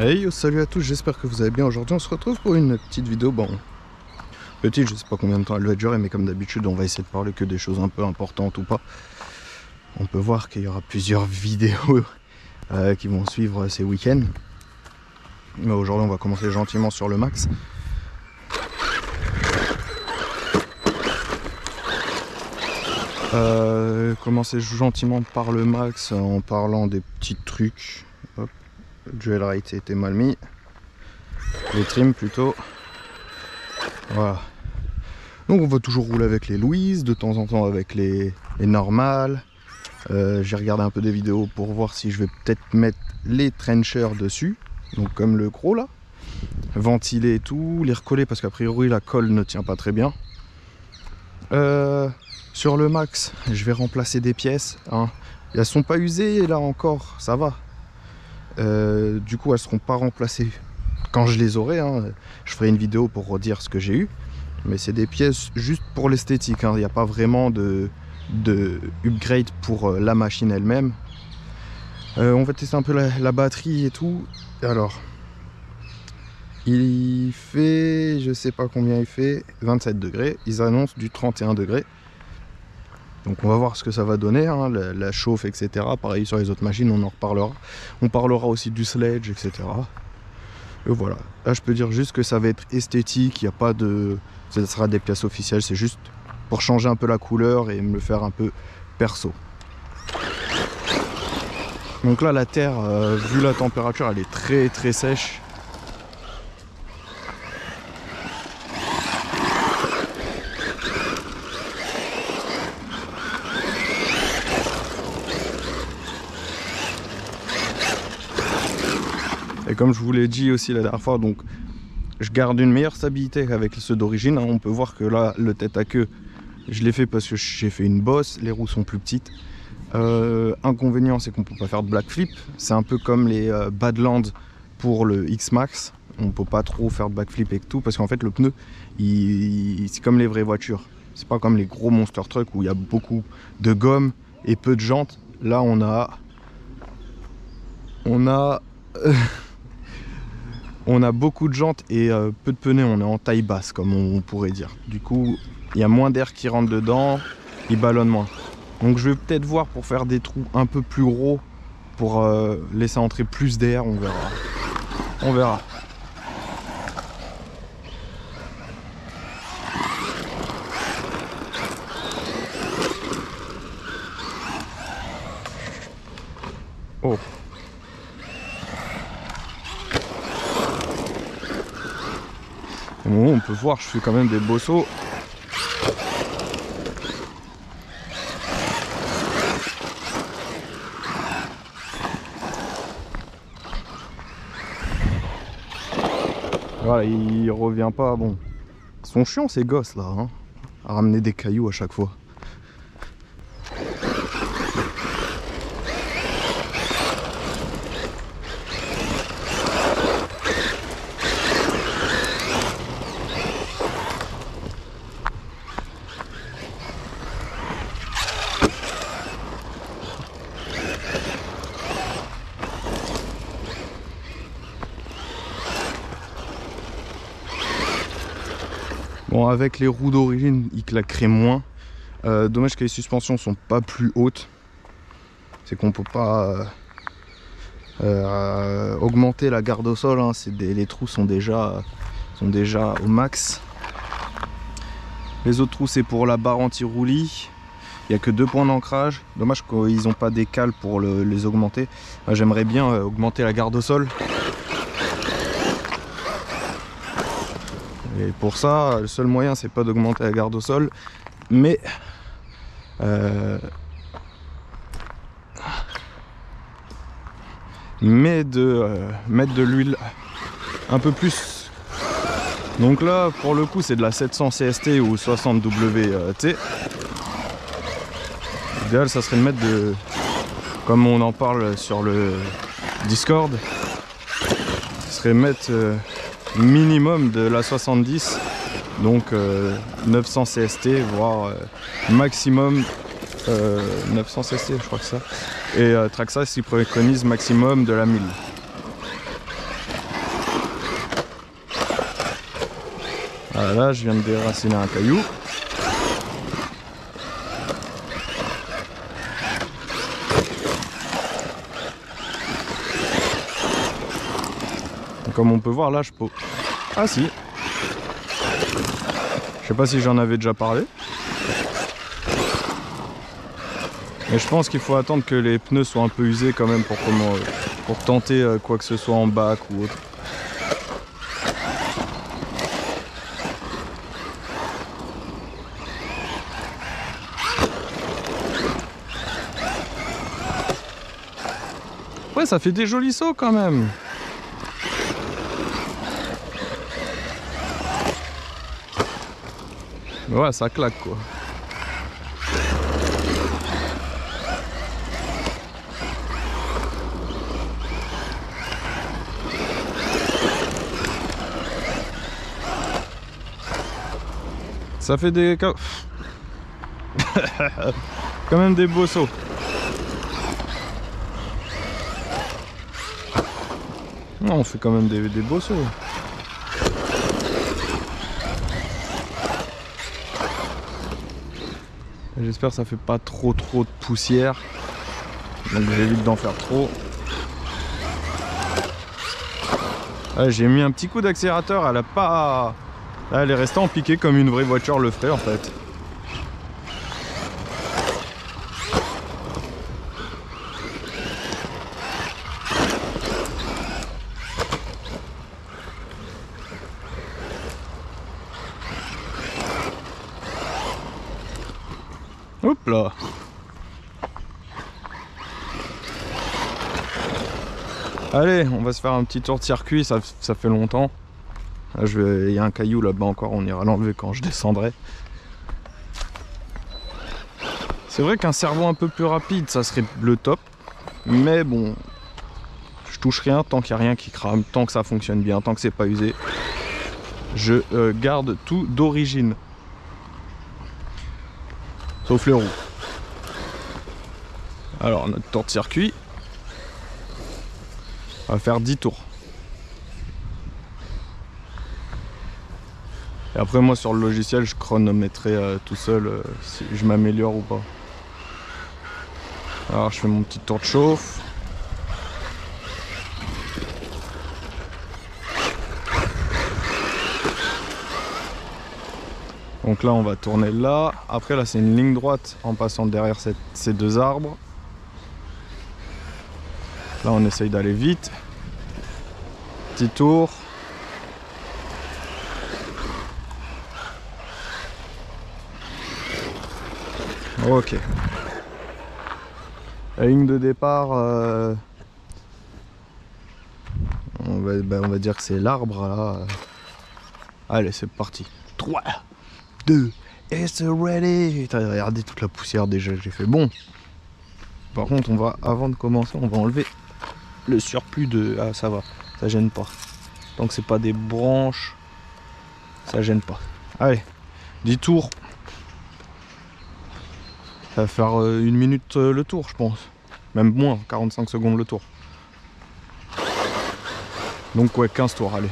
Hey yo, salut à tous, j'espère que vous allez bien. Aujourd'hui on se retrouve pour une petite vidéo, bon, petite, je sais pas combien de temps elle va durer, mais comme d'habitude on va essayer de parler que des choses un peu importantes ou pas. On peut voir qu'il y aura plusieurs vidéos qui vont suivre ces week-ends. Mais aujourd'hui on va commencer gentiment sur le max. Commencer gentiment par le max en parlant des petits trucs. Hop, le dual rate était mal mis. Les trims plutôt. Voilà. Donc on va toujours rouler avec les Louise, de temps en temps avec les normales. J'ai regardé un peu des vidéos pour voir si je vais peut-être mettre les trenchers dessus. Donc comme le gros là. Ventiler et tout, les recoller parce qu'a priori la colle ne tient pas très bien. Sur le max, je vais remplacer des pièces. Hein. Elles sont pas usées là encore, ça va. Du coup elles seront pas remplacées quand je les aurai. Hein. Je ferai une vidéo pour redire ce que j'ai eu. Mais c'est des pièces juste pour l'esthétique. Il n'y a pas vraiment de upgrade pour la machine elle-même. On va tester un peu la batterie et tout. Alors, il fait, je sais pas combien il fait, 27 degrés. Ils annoncent du 31 degrés. Donc on va voir ce que ça va donner, hein, la chauffe, etc. Pareil sur les autres machines, on en reparlera. On parlera aussi du sledge, etc. Et voilà. Là je peux dire juste que ça va être esthétique, il n'y a pas de... Ça sera des pièces officielles, c'est juste pour changer un peu la couleur et me le faire un peu perso. Donc là la terre, vu la température, elle est très très sèche. Et comme je vous l'ai dit aussi la dernière fois, donc je garde une meilleure stabilité qu'avec ceux d'origine. Hein. On peut voir que là, le tête à queue, je l'ai fait parce que j'ai fait une bosse, les roues sont plus petites. Inconvénient, c'est qu'on peut pas faire de black flip. C'est un peu comme les Badlands pour le X-Max. On peut pas trop faire de backflip et tout parce qu'en fait le pneu, c'est comme les vraies voitures. C'est pas comme les gros monster trucks où il y a beaucoup de gomme et peu de jantes. Là, on a beaucoup de jantes et peu de pneus, on est en taille basse comme on pourrait dire. Du coup, il y a moins d'air qui rentre dedans, il ballonne moins. Donc je vais peut-être voir pour faire des trous un peu plus gros pour laisser entrer plus d'air, on verra. On verra. Oh. Bon, on peut voir, je fais quand même des beaux sauts. Voilà, il revient pas. Bon, ils sont chiants ces gosses là, hein, à ramener des cailloux à chaque fois. Bon, avec les roues d'origine, il claquerait moins. Dommage que les suspensions sont pas plus hautes. C'est qu'on peut pas augmenter la garde au sol. Hein. Les trous sont déjà au max. Les autres trous, c'est pour la barre anti-roulis. Il n'y a que 2 points d'ancrage. Dommage qu'ils n'ont pas des cales pour les augmenter. J'aimerais bien augmenter la garde au sol. Et pour ça, le seul moyen, c'est pas d'augmenter la garde au sol, mais de mettre de l'huile un peu plus. Donc là, pour le coup, c'est de la 700 CST ou 60 WT. L'idéal, ça serait de mettre comme on en parle sur le Discord, ça serait mettre minimum de la 70, donc 900 CST, voire maximum 900 CST, je crois que ça. Et Traxxas, il préconise maximum de la 1000. Ah, là, je viens de déraciner un caillou. Comme on peut voir là, je peux... Ah si. Je sais pas si j'en avais déjà parlé. Mais je pense qu'il faut attendre que les pneus soient un peu usés quand même pour tenter quoi que ce soit en bac ou autre. Ouais, ça fait des jolis sauts quand même. Ouais, ça claque quoi. Ça fait des... quand même des beaux sauts. Non, on fait quand même des beaux sauts. J'espère que ça fait pas trop de poussière. Donc j'évite d'en faire trop. Ouais, j'ai mis un petit coup d'accélérateur, elle a pas... Là, elle est restée en piqué comme une vraie voiture le ferait en fait. Hop là. Allez, on va se faire un petit tour de circuit, ça fait longtemps. Là, il y a un caillou là-bas encore, on ira l'enlever quand je descendrai. C'est vrai qu'un cerveau un peu plus rapide, ça serait le top. Mais bon, je touche rien tant qu'il n'y a rien qui crame, tant que ça fonctionne bien, tant que c'est pas usé. Je garde tout d'origine. Sauf les roues. Alors, notre tour de circuit. On va faire 10 tours. Et après moi sur le logiciel je chronométrerai tout seul si je m'améliore ou pas. Alors je fais mon petit tour de chauffe. Donc là on va tourner là. Après là c'est une ligne droite en passant derrière ces deux arbres. Là on essaye d'aller vite. Petit tour. Ok. La ligne de départ, on va dire que c'est l'arbre là. Allez, c'est parti. 3, 2, it's ready. Regardez toute la poussière déjà que j'ai fait. Bon. Par contre, avant de commencer, on va enlever le surplus de... Ah, ça va, ça gêne pas. Tant que c'est pas des branches, ça gêne pas. Allez, 10 tours. Ça va faire 1 minute le tour, je pense. Même moins, 45 secondes le tour. Donc ouais, 15 tours, allez.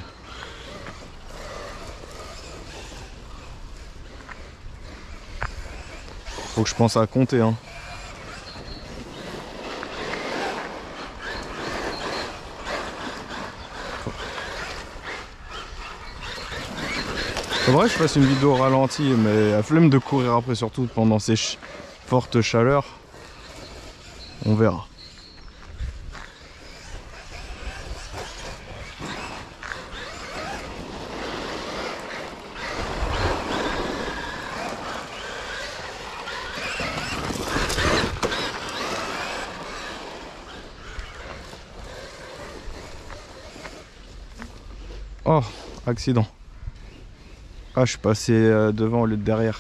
Faut que je pense à compter, hein. Faudrait que je fasse une vidéo ralentie, mais la flemme de courir après, surtout pendant ces fortes chaleurs. On verra. Oh, accident. Ah, je suis passé devant au lieu de derrière.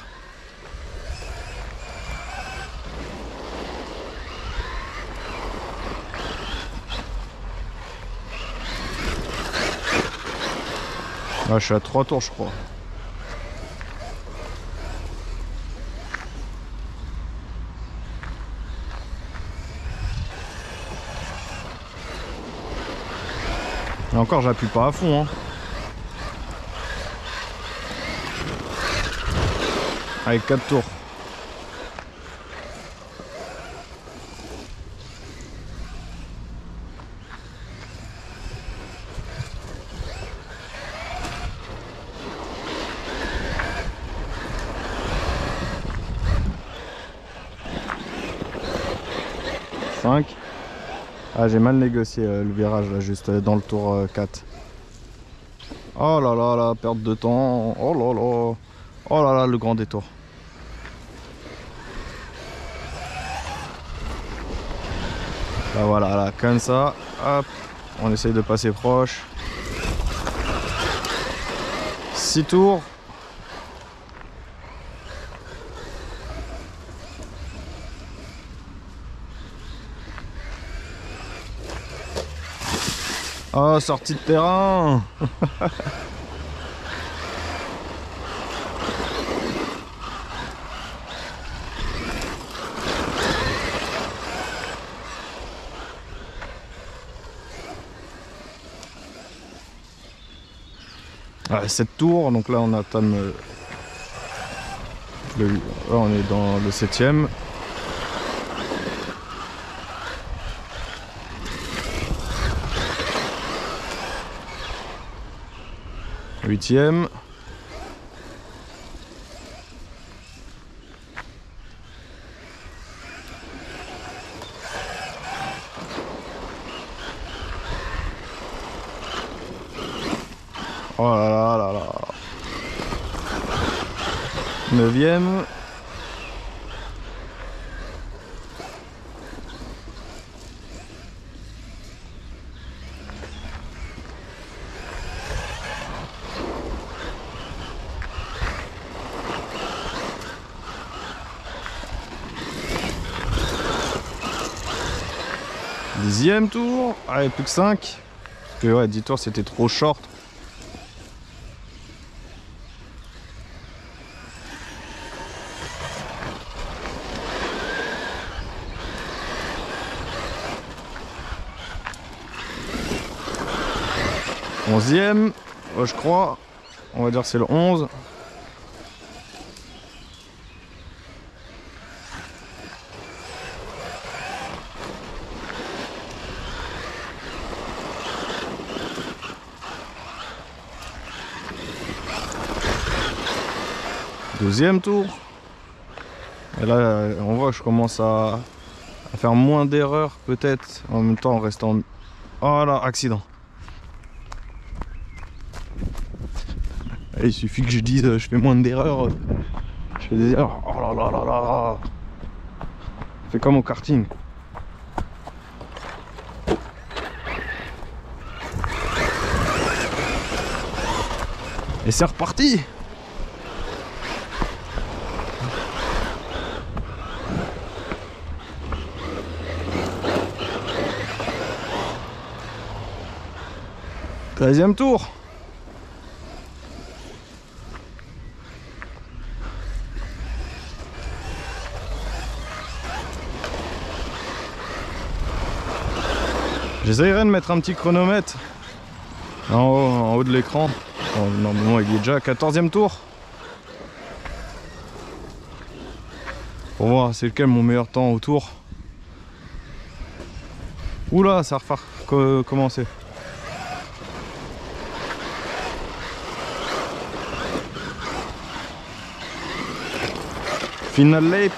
Ah, je suis à 3 tours, je crois. Et encore, j'appuie pas à fond, hein. avec 4 tours. Ah, j'ai mal négocié le virage là, juste dans le tour 4. Oh là là là, perte de temps. Oh là là. Oh là là, le grand détour. Là voilà, là, comme ça. Hop, on essaye de passer proche. 6 tours. Oh, sortie de terrain. Ouais, 7 tours, donc là on entame là, on est dans le 7e. Huitième. Oh là là là là. 9e. Dixième tour. Allez, plus que 5. Parce que ouais, 10 tours c'était trop short. Onzième, je crois. On va dire que c'est le 11. Deuxième tour. Et là, on voit que je commence à faire moins d'erreurs peut-être. En même temps en restant... Oh là, accident. Et il suffit que je dise je fais moins d'erreurs. Je fais des erreurs. Oh là là là là. C'est comme au karting. Et c'est reparti. Treizième tour. J'essayerai de mettre un petit chronomètre en haut de l'écran. Bon, normalement il est déjà 14e tour. Pour voir c'est lequel mon meilleur temps au tour. Oula, ça va recommencer. Final lap.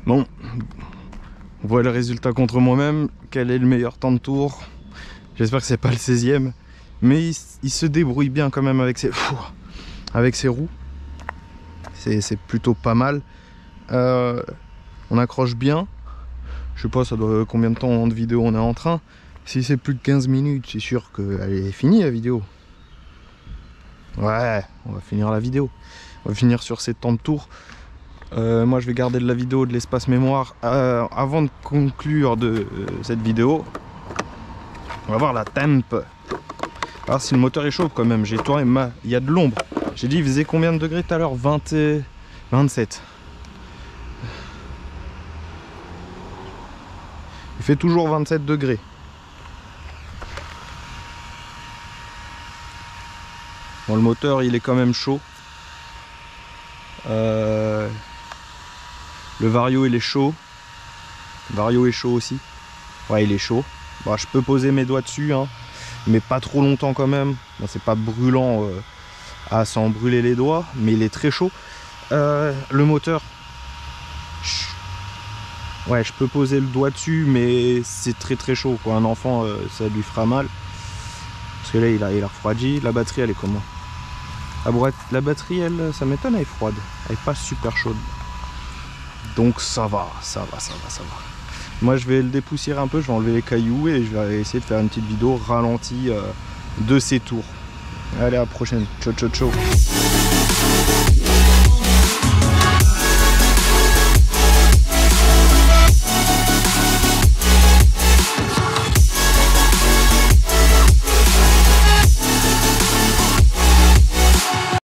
Bon, on voit le résultat contre moi-même. Quel est le meilleur temps de tour? J'espère que c'est pas le 16e. Mais il se débrouille bien quand même avec ses roues. C'est plutôt pas mal. On accroche bien. Je sais pas ça doit, combien de temps de vidéo on est en train. Si c'est plus de 15 minutes, c'est sûr qu'elle est finie la vidéo. Ouais, on va finir la vidéo. On va finir sur ces temps de tour. Moi je vais garder de la vidéo, de l'espace mémoire avant de conclure cette vidéo. On va voir la temp. Alors si le moteur est chaud quand même, j'ai tourné, il y a de l'ombre. J'ai dit il faisait combien de degrés tout à l'heure? 27. Il fait toujours 27 degrés. Bon, le moteur il est quand même chaud. Le Vario il est chaud. Le Vario est chaud aussi. Ouais, il est chaud. Bon, je peux poser mes doigts dessus, hein, mais pas trop longtemps quand même. Bon, c'est pas brûlant à s'en brûler les doigts, mais il est très chaud. Le moteur, ouais, je peux poser le doigt dessus, mais c'est très chaud, quoi. Un enfant, ça lui fera mal. Parce que là, il a refroidi. La batterie, elle est comment? La batterie, elle, ça m'étonne, elle est froide. Elle est pas super chaude. Donc ça va. Moi, je vais le dépoussiérer un peu, je vais enlever les cailloux et je vais essayer de faire une petite vidéo ralentie de ces tours. Allez, à la prochaine. Ciao.